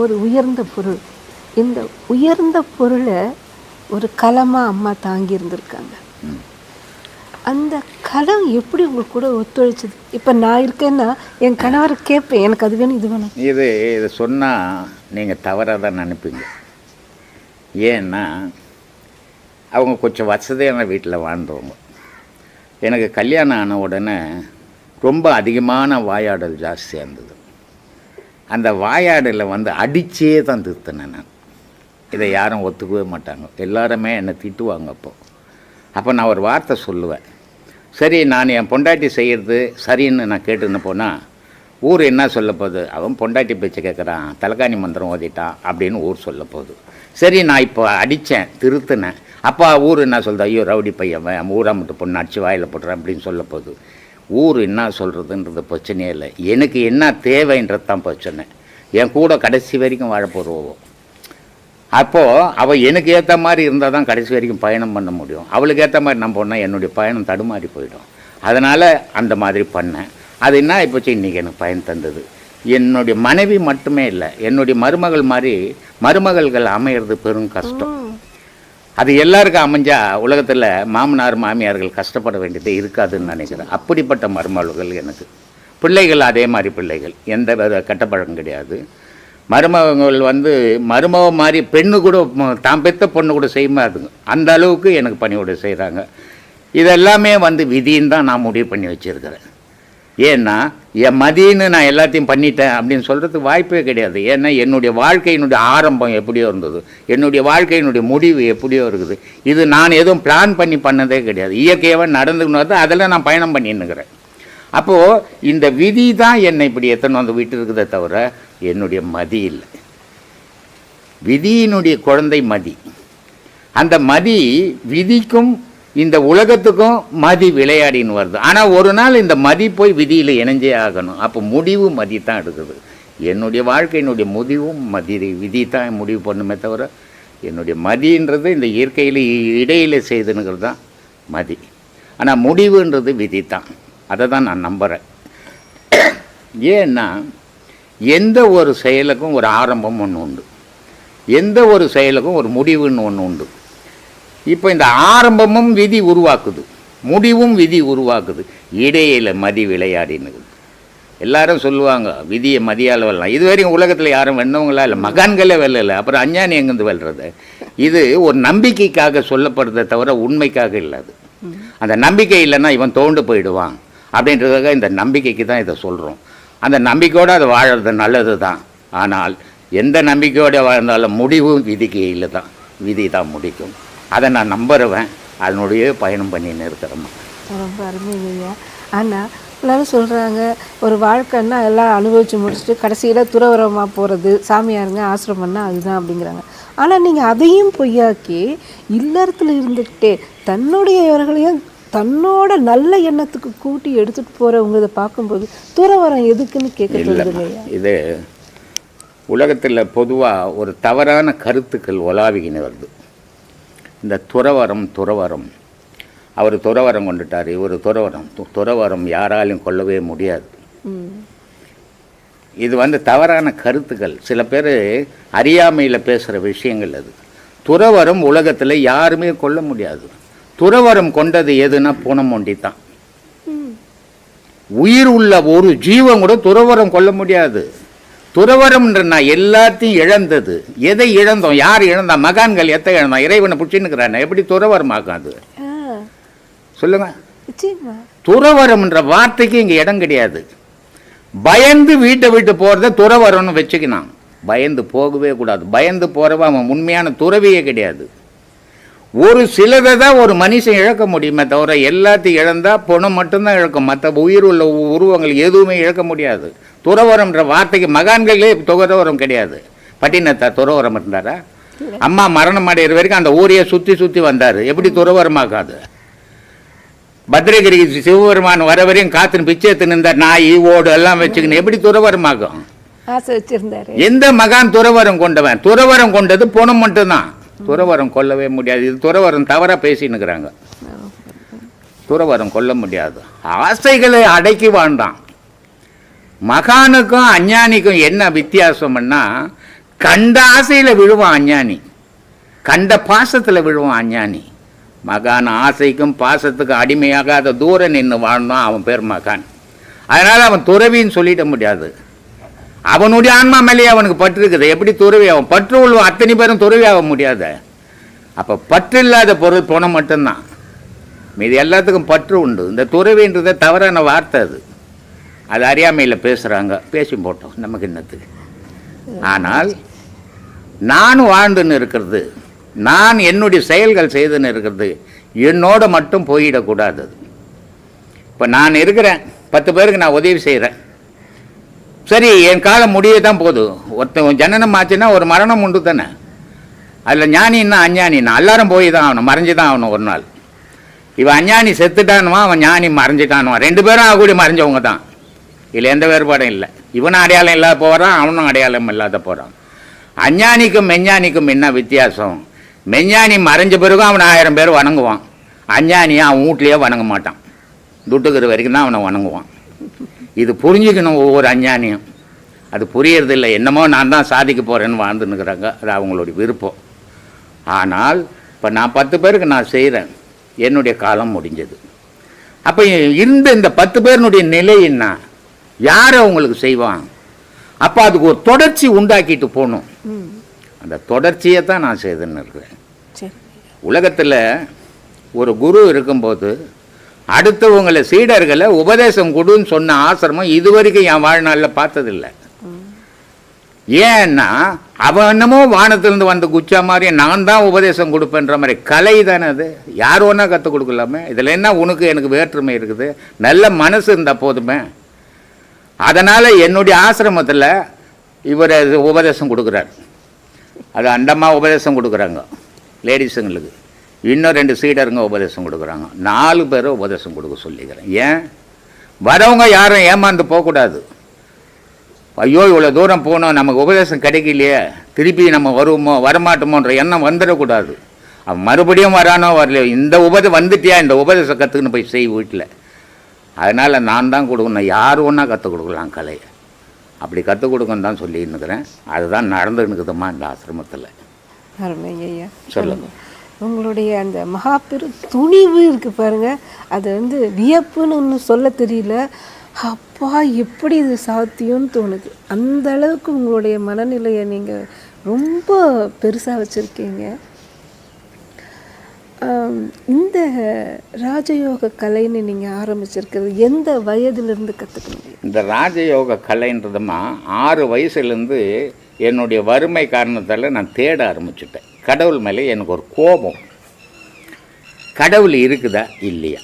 ஒரு உயர்ந்த பொருள். இந்த உயர்ந்த பொருளை ஒரு கலமாக அம்மா தாங்கி இருந்திருக்காங்க. அந்த கலம் எப்படி உங்கள் கூட ஒத்துழைச்சது? இப்போ நான் இருக்கேன்னா என் கணவரை கேட்பேன், எனக்கு அது வேணும் இது வேணும். இது சொன்னால் நீங்கள் தவறாக தான் நினைப்பீங்க. ஏன்னா அவங்க கொஞ்சம் வசதியான வீட்டில் வாழ்ந்தவங்க. எனக்கு கல்யாணம் ஆன உடனே ரொம்ப அதிகமான வாயாடல் ஜாஸ்தியாக இருந்தது. அந்த வாயாடலை அடிச்சே தான் திருத்தினேன் நான். இதை யாரும் ஒத்துக்கவே மாட்டாங்க, எல்லாருமே என்னை திட்டுவாங்க. அப்போ நான் ஒரு வார்த்தை சொல்லுவேன். சரி, நான் என் பொண்டாட்டி செய்கிறது சரின்னு நான் கேட்டுன்னு போனால் ஊர் என்ன சொல்ல போகுது, அவன் பொண்டாட்டி பேச்சு கேட்குறான், தலைக்காணி மந்திரம் ஓதிட்டான் அப்படின்னு ஊர் சொல்ல போகுது. சரி, நான் இப்போ அடித்தேன், திருத்தினேன், அப்பா ஊர் என்ன சொல்லுது, ஐயோ ரவுடி பையன் ஊரா மட்டும் பொண்ணு அடிச்சு வாயில் போட்டுறேன் அப்படின்னு சொல்ல போகுது. ஊர் என்ன சொல்கிறதுன்றது பிரச்சனையே இல்லை, எனக்கு என்ன தேவைன்றது தான் பிரச்சனை. என் கூட கடைசி வரைக்கும் வாழ போகிறோம். அப்போது அவள் எனக்கு ஏற்ற மாதிரி இருந்தால் தான் கடைசி வரைக்கும் பயணம் பண்ண முடியும். அவளுக்கு ஏற்ற மாதிரி நான் போனால் என்னுடைய பயணம் தடுமாறி போயிடும். அதனால் அந்த மாதிரி பண்ணேன். அது என்ன இப்போச்சு இன்றைக்கி எனக்கு பயன் தந்தது. என்னுடைய மனைவி மட்டுமே இல்லை, என்னுடைய மருமகள் மாதிரி மருமகள்கள் அமையிறது பெரும் கஷ்டம். அது எல்லாருக்கும் அமைஞ்சா உலகத்தில் மாமனார் மாமியார்கள் கஷ்டப்பட வேண்டியது இருக்காதுன்னு நினைக்கிறேன். அப்படிப்பட்ட மருமகள்கள் எனக்கு. பிள்ளைகள் அதே மாதிரி பிள்ளைகள், எந்த கெட்ட பழக்கம் கிடையாது. மருமகங்கள் மருமக மாதிரி பெண்ணு கூட தான் பெற்ற பொண்ணு கூட செய்யுமாதுங்க, அந்த அளவுக்கு எனக்கு பணியோடு செய்கிறாங்க. இதெல்லாமே விதின்னு தான் நான் முடிவு பண்ணி வச்சுருக்கிறேன். ஏன்னா என் மதின்னு நான் எல்லாத்தையும் பண்ணிட்டேன் அப்படின்னு சொல்கிறதுக்கு வாய்ப்பே கிடையாது. ஏன்னா என்னுடைய வாழ்க்கையினுடைய ஆரம்பம் எப்படியோ இருந்தது, என்னுடைய வாழ்க்கையினுடைய முடிவு எப்படியோ இருக்குது. இது நான் எதுவும் பிளான் பண்ணி பண்ணதே கிடையாது, இயற்கையாக நடந்துக்கணும். அதெல்லாம் நான் பயணம் பண்ணின்னுக்கிறேன். அப்போது இந்த விதி தான் என்னை இப்படி எத்தனை விட்டு இருக்குதே தவிர என்னுடைய மதி இல்லை. விதியினுடைய குழந்தை மதி. அந்த மதி விதிக்கும் இந்த உலகத்துக்கும் மதி விளையாடின்னு வருது. ஆனால் ஒரு நாள் இந்த மதி போய் விதியில் இணைஞ்சே ஆகணும். அப்போ முடிவு மதி தான் எடுக்குது. என்னுடைய வாழ்க்கையினுடைய முடிவும் விதி தான் முடிவு பண்ணுமே தவிர என்னுடைய மதின்றது இந்த இயற்கையில் இடையில செய்துனுங்கிறது தான் மதி. ஆனால் முடிவுன்றது விதி தான். அதை தான் நான் நம்புகிறேன். ஏன்னா எந்த ஒரு செயலுக்கும் ஒரு ஆரம்பம் ஒன்று உண்டு, எந்த ஒரு செயலுக்கும் ஒரு முடிவுன்னு ஒன்று உண்டு. இப்போ இந்த ஆரம்பமும் விதி உருவாக்குது, முடிவும் விதி உருவாக்குது, இடையில மதி விளையாடினுது. எல்லாரும் சொல்லுவாங்க விதியை மதியால் வெல்லலாம். இதுவரைக்கும் உலகத்தில் யாரும் வெண்ணவங்களா இல்லை, மகான்களே வெல்லலை, அப்புறம் அஞ்ஞானி எங்கேருந்து வெல்றது? இது ஒரு நம்பிக்கைக்காக சொல்லப்படுறதை தவிர உண்மைக்காக இல்லாது. அந்த நம்பிக்கை இல்லைன்னா இவன் தோண்டு போயிடுவான் அப்படின்றதுக்காக இந்த நம்பிக்கைக்கு தான் இதை சொல்கிறோம். அந்த நம்பிக்கையோடு அது வாழறது நல்லது தான். ஆனால் எந்த நம்பிக்கையோடு வாழ்ந்தாலும் முடிவு விதிக்கு இல்லை தான், விதி தான் முடிக்கும். அதை நான் நம்புறேன், அதனுடைய பயணம் பண்ணின்னு இருக்கிறோம். ரொம்ப அருமையா. ஆனால் எல்லோரும் சொல்கிறாங்க ஒரு வாழ்க்கைன்னா எல்லாம் அனுபவித்து முடிச்சுட்டு கடைசியில் துறவரமாக போகிறது, சாமியாருங்க ஆசிரமம்னா அதுதான் அப்படிங்கிறாங்க. ஆனால் நீங்கள் அதையும் பொய்யாக்கி இல்லறத்தில் இருந்துக்கிட்டே தன்னுடையவர்களையும் தன்னோட நல்ல எண்ணத்துக்கு கூட்டி எடுத்துகிட்டு போகிறவங்க இதை பார்க்கும்போது துறவரம் எதுக்குன்னு கேட்குறது இல்லையா? இது உலகத்தில் பொதுவாக ஒரு தவறான கருத்துக்கள் உலாவிக்கின்னு வருது. இந்த துறவரம் அவர் துறவரம் கொண்டுட்டார், இவர் துறவரம் யாராலையும் கொள்ளவே முடியாது. இது தவறான கருத்துக்கள், சில பேர் அறியாமையில் பேசுகிற விஷயங்கள். அது துறவரம் உலகத்தில் யாருமே கொள்ள முடியாது. துறவரம் கொண்டது எதுனா பூனமொண்டி தான். உயிர் உள்ள ஒரு ஜீவன் கூட துறவரம் கொள்ள முடியாது. துறவரம்ன்ற நான் எல்லாத்தையும் இழந்தது. எதை இழந்தோம், யார் இழந்தா? மகான்கள் எத்தை இழந்தோம்? இறைவனை பிடிச்சின்னுக்கிறான். எப்படி துறவரமாக்கும் அது சொல்லுங்க? துறவரம்ன்ற வார்த்தைக்கு இங்கே இடம் கிடையாது. பயந்து வீட்டை விட்டு போகிறத துறவரம்னு வச்சுக்கினான். பயந்து போகவே கூடாது. பயந்து போகிறவன் அவன் உண்மையான துறவியே கிடையாது. ஒரு சிலதை தான் ஒரு மனுஷன் இழக்க முடியுமே தவிர எல்லாத்தையும் இழந்தால் பணம் மட்டும்தான் இழக்கும். மற்ற உயிர் உள்ள உருவங்கள் எதுவுமே இழக்க முடியாது. துறவரம்ன்ற வார்த்தைக்கு மகான்களே துறவரம் கிடையாது. பட்டினத்தா துறவரம் இருந்தாரா? அம்மா மரணம் அடைகிற வரைக்கும் அந்த ஊரையே சுற்றி வந்தார். எப்படி துறவரமாக்காது? பத்ரகிரிக்கு சிவபெருமான் வர வரையும் காத்துன்னு பிச்சை எடுத்துன்னு இருந்தார். நாய் ஓடு எல்லாம் வச்சுக்கணும். எப்படி துறவரமாக்கும்? எந்த மகான் துறவரம் கொண்டவன்? துறவரம் கொண்டது பணம் மட்டும்தான். துறவரம் கொல்லவே முடியாது. இது துறவரம் தவறாக பேசின்னுக்கிறாங்க. துறவரம் கொல்ல முடியாது. ஆசைகளை அடக்கி வாழ்ந்தான். மகானுக்கும் அஞ்ஞானிக்கும் என்ன வித்தியாசம்னா, கண்ட ஆசையில் விழுவான் அஞ்ஞானி, கண்ட பாசத்தில் விழுவான் அஞ்ஞானி. மகான் ஆசைக்கும் பாசத்துக்கும் அடிமையாகாத தூரம் நின்று வாழ்ந்தான், அவன் பேர் மகான். அதனால் அவன் துறவின்னு சொல்லிட முடியாது. அவனுடைய ஆன்மா மேலேயே அவனுக்கு பற்று இருக்குது. எப்படி துறவி? அவன் பற்று உள்ளவன் அத்தனை பேரும் துறவி ஆக முடியாது. அப்போ பற்று இல்லாத பொருள் போன மட்டும்தான், மீது எல்லாத்துக்கும் பற்று உண்டு. இந்த துறவின்றதை தவறான வார்த்தை அது அறியாமையில் பேசுகிறாங்க, பேசி போட்டோம், நமக்கு என்னத்துக்கு. ஆனால் நான் வாழ்ந்துன்னு இருக்கிறது, நான் என்னுடைய செயல்கள் செய்துன்னு இருக்கிறது என்னோட மட்டும் போயிடக்கூடாது. இப்போ நான் இருக்கிறேன், 10 பேருக்கு நான் உதவி செய்கிறேன், சரி என் காலம் முடிய தான் போதும். ஒருத்தன் ஜனனம் ஆச்சுன்னா ஒரு மரணம் உண்டு தானே. அதில் ஞானின்னா அஞ்ஞானின்னா எல்லாரும் போய் தான் ஆகணும், மறைஞ்சு தான் ஆகணும் ஒரு நாள். இவன் அஞ்ஞானி செத்துட்டானுவா, அவன் ஞானி மறைஞ்சிட்டானுவா, 2 பேரும் ஆகக்கூடி மறைஞ்சவங்க தான். இதில் எந்த வேறுபாடும் இல்லை. இவனும் அடையாளம் இல்லாத போகிறான், அவனும் அடையாளம் இல்லாத போகிறான். அஞ்ஞானிக்கும் மெஞ்ஞானிக்கும் என்ன வித்தியாசம்? மெஞ்ஞானி மறைஞ்ச பிறகும் அவனை 1000 பேர் வணங்குவான், அஞ்ஞானியை அவன் வீட்லேயே வணங்க மாட்டான், துட்டுக்கிற வரைக்கும் தான் அவனை வணங்குவான். இது புரிஞ்சுக்கணும் ஒவ்வொரு அஞ்ஞானியும். அது புரியறதில்லை, என்னமோ நான் தான் சாதிக்க போகிறேன்னு வாழ்ந்துன்னுக்குறாங்க, அது அவங்களுடைய விருப்பம். ஆனால் இப்போ நான் 10 பேருக்கு நான் செய்கிறேன், என்னுடைய காலம் முடிஞ்சது. அப்போ இருந்த இந்த 10 பேருனுடைய நிலை என்ன, யார் அவங்களுக்கு செய்வான்? அப்போ அதுக்கு ஒரு தொடர்ச்சி உண்டாக்கிட்டு போகணும். அந்த தொடர்ச்சியை தான் நான் செய்துன்னு இருக்கிறேன். உலகத்தில் ஒரு குரு இருக்கும்போது அடுத்தவங்களை சீடர்களை உபதேசம் கொடுன்னு சொன்ன ஆசிரமம் இதுவரைக்கும் என் வாழ்நாளில் பார்த்ததில்லை. ஏன்னா அவன் என்னமோ வானத்திலிருந்து வந்து குச்சா மாதிரி நான் தான் உபதேசம் கொடுப்பேன்ற மாதிரி கலை தானே அது. யார் ஒன்றா கற்றுக் கொடுக்கலாமே. இதில் என்ன உனக்கு எனக்கு வேற்றுமை இருக்குது? நல்ல மனசு இருந்தால் போதுமே. அதனால் என்னுடைய ஆசிரமத்தில் இவர் உபதேசம் கொடுக்குறார். அது அண்டமா உபதேசம் கொடுக்குறாங்க லேடிஸுங்களுக்கு, இன்னும் 2 சீடருங்க உபதேசம் கொடுக்குறாங்க, 4 பேரை உபதேசம் கொடுக்க சொல்லிக்கிறேன். ஏன் வரவங்க யாரும் ஏமாந்து போகக்கூடாது. ஐயோ இவ்வளோ தூரம் போனோம், நமக்கு உபதேசம் கிடைக்கலையே, திருப்பி நம்ம வருவோமோ வரமாட்டோமோன்ற எண்ணம் வந்துடக்கூடாது. அவன் மறுபடியும் வரானோ வரலையோ, இந்த வந்துட்டியா இந்த உபதேசம் கற்றுக்குன்னு போய் செய் வீட்டில். அதனால் நான் தான் கொடுக்கணும், யார் ஒன்றா கற்றுக் கொடுக்கலாம் கலையை. அப்படி கற்றுக் கொடுக்கன்னு தான் சொல்லின்னுக்கிறேன். அதுதான் நடந்துன்னுக்குதுமா இந்த ஆசிரமத்தில். அருமைங்க ஐயா, சொல்லுங்க. உங்களுடைய அந்த மகாபெரு துணிவு இருக்குது பாருங்க, அது வியப்புன்னு ஒன்று சொல்ல தெரியல. அப்பா எப்படி இது சாத்தியம்னு தோணுது. அந்த அளவுக்கு உங்களுடைய மனநிலையை நீங்கள் ரொம்ப பெருசாக வச்சுருக்கீங்க. இந்த ராஜயோக கலைன்னு நீங்கள் ஆரம்பிச்சிருக்கிறது எந்த வயதிலிருந்து கற்றுக்கணும்? இந்த ராஜயோக கலைன்றதுமா 6 வயசுலேருந்து என்னுடைய வறுமை காரணத்தால் நான் தேட ஆரம்பிச்சுட்டேன். கடவுள் மேலே எனக்கு ஒரு கோபம். கடவுள் இருக்குதா இல்லையா,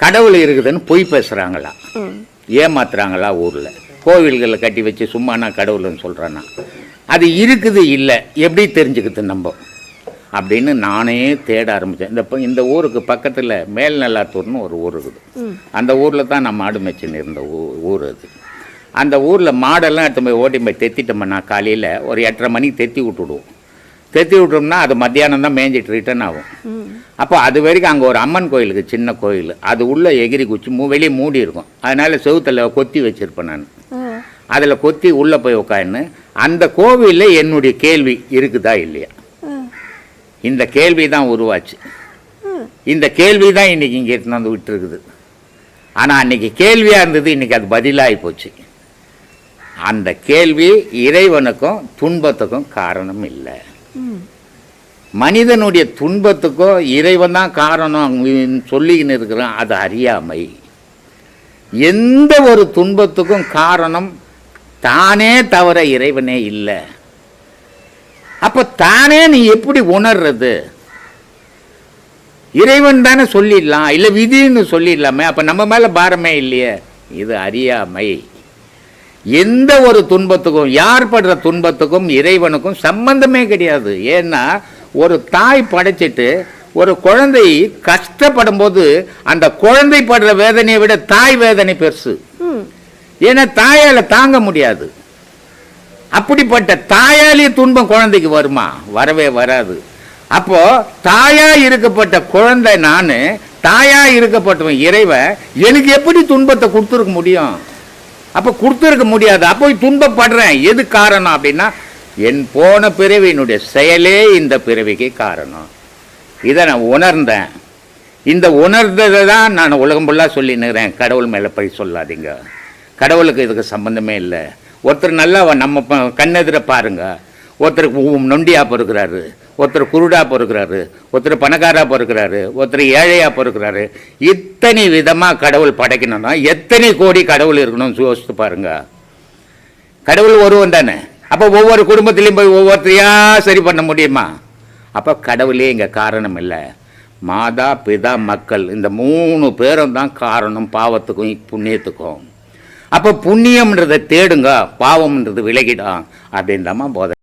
கடவுள் இருக்குதுன்னு பொய் பேசுகிறாங்களா, ஏமாத்துறாங்களா, ஊரில் கோவில்களில் கட்டி வச்சு சும்மா நான் கடவுள்னு சொல்கிறேன்னா அது இருக்குது இல்லை எப்படி தெரிஞ்சுக்குது நம்ம அப்படின்னு நானே தேட ஆரம்பித்தேன். இந்த ஊருக்கு பக்கத்தில் மேல்நல்லாத்தூர்னு ஒரு ஊர் இருக்குது. அந்த ஊரில் தான் நான் மாடு மேய்ச்சின்னு இருந்த ஊர் அது. அந்த ஊரில் மாடெல்லாம் எடுத்து போய் ஓட்டி போய் தெத்திட்டோம்னா காலையில் ஒரு 8:30 மணிக்கு தெத்தி விட்டுடுவோம். தெத்தி விட்டோம்னா அது மத்தியானம் தான் மேய்ஞ்சிட்டு ரிட்டர்ன் ஆகும். அப்போ அது வரைக்கும் அங்கே ஒரு அம்மன் கோயிலுக்கு, சின்ன கோயில், அது உள்ளே எகிரி குச்சி வெளியே மூடி இருக்கும். அதனால் செவுத்தில் கொத்தி வச்சுருப்பேன் நான். அதில் கொத்தி உள்ளே போய் உட்காந்து அந்த கோவிலில் என்னுடைய கேள்வி இருக்குதா இல்லையா, இந்த கேள்வி தான் உருவாச்சு. இந்த கேள்வி தான் இன்றைக்கி இங்கே எடுத்துன்னு வந்து விட்டுருக்குது. ஆனால் அன்றைக்கி கேள்வியாக இருந்தது, இன்றைக்கி அது பதிலாகி போச்சு. அந்த கேள்வி இறைவனுக்கும் துன்பத்துக்கும் காரணம் இல்லை. மனிதனுடைய துன்பத்துக்கும் இறைவன் தான் காரணம் சொல்லிக்கின்னு இருக்கிறான், அது அறியாமை. எந்த ஒரு துன்பத்துக்கும் காரணம் தானே தவிர இறைவனே இல்லை. அப்போ தானே நீ எப்படி உணர்றது? இறைவன் தானே சொல்லிடலாம், இல்லை விதின்னு சொல்லிடலாமே. அப்போ நம்ம மேலே பாரமே இல்லையே. இது அறியாமை. எந்த ஒரு துன்பத்துக்கும், யார் படுற துன்பத்துக்கும் இறைவனுக்கும் சம்பந்தமே கிடையாது. ஏன்னா ஒரு தாய் படைச்சிட்டு ஒரு குழந்தை கஷ்டப்படும் போது அந்த குழந்தை படுற வேதனையை விட தாய் வேதனை பெருசு. ஏன்னா தாயால் தாங்க முடியாது. அப்படிப்பட்ட தாயாலே துன்பம் குழந்தைக்கு வருமா? வரவே வராது. அப்போ தாயா இருக்கப்பட்ட குழந்தை நான், தாயா இருக்கப்பட்டவன் இறைவன், எனக்கு எப்படி துன்பத்தை கொடுத்துருக்க முடியும்? அப்போ கொடுத்துருக்க முடியாது. அப்போ துன்பப்படுறேன். எது காரணம் அப்படின்னா, என் போன பிறவியினுடைய செயலே இந்த பிறவிக்கு காரணம். இதை நான் உணர்ந்தேன். இந்த உணர்ந்ததை தான் நான் உலகம் ஃபுல்லாக சொல்லினுக்கிறேன். கடவுள் மேலே போய் சொல்லாதீங்க, கடவுளுக்கு இதுக்கு சம்பந்தமே இல்லை. ஒருத்தர் நல்லா நம்ம கண்ணெதிர பாருங்க, ஒருத்தருக்கு நொண்டியாக பிறக்கிறாரு, ஒருத்தர் குருடாக பிறக்கிறாரு, ஒருத்தர் பணக்காராக பிறக்கிறாரு, ஒருத்தர் ஏழையாக பிறக்கிறாரு. இத்தனை விதமாக கடவுள் படைக்கணும்னா எத்தனை கோடி கடவுள் இருக்கணும்னு யோசித்து பாருங்க. கடவுள் ஒருவன் தானே. அப்போ ஒவ்வொரு குடும்பத்திலையும் போய் ஒவ்வொருத்தரையா சரி பண்ண முடியுமா? அப்போ கடவுளே இங்கே காரணம் இல்லை. மாதா பிதா மக்கள் இந்த 3 பேரும் தான் காரணம் பாவத்துக்கும் புண்ணியத்துக்கும். அப்போ புண்ணியம்ன்றதை தேடுங்க, பாவம்ன்றது விலகிடும் அப்படின்னு தான் போதை.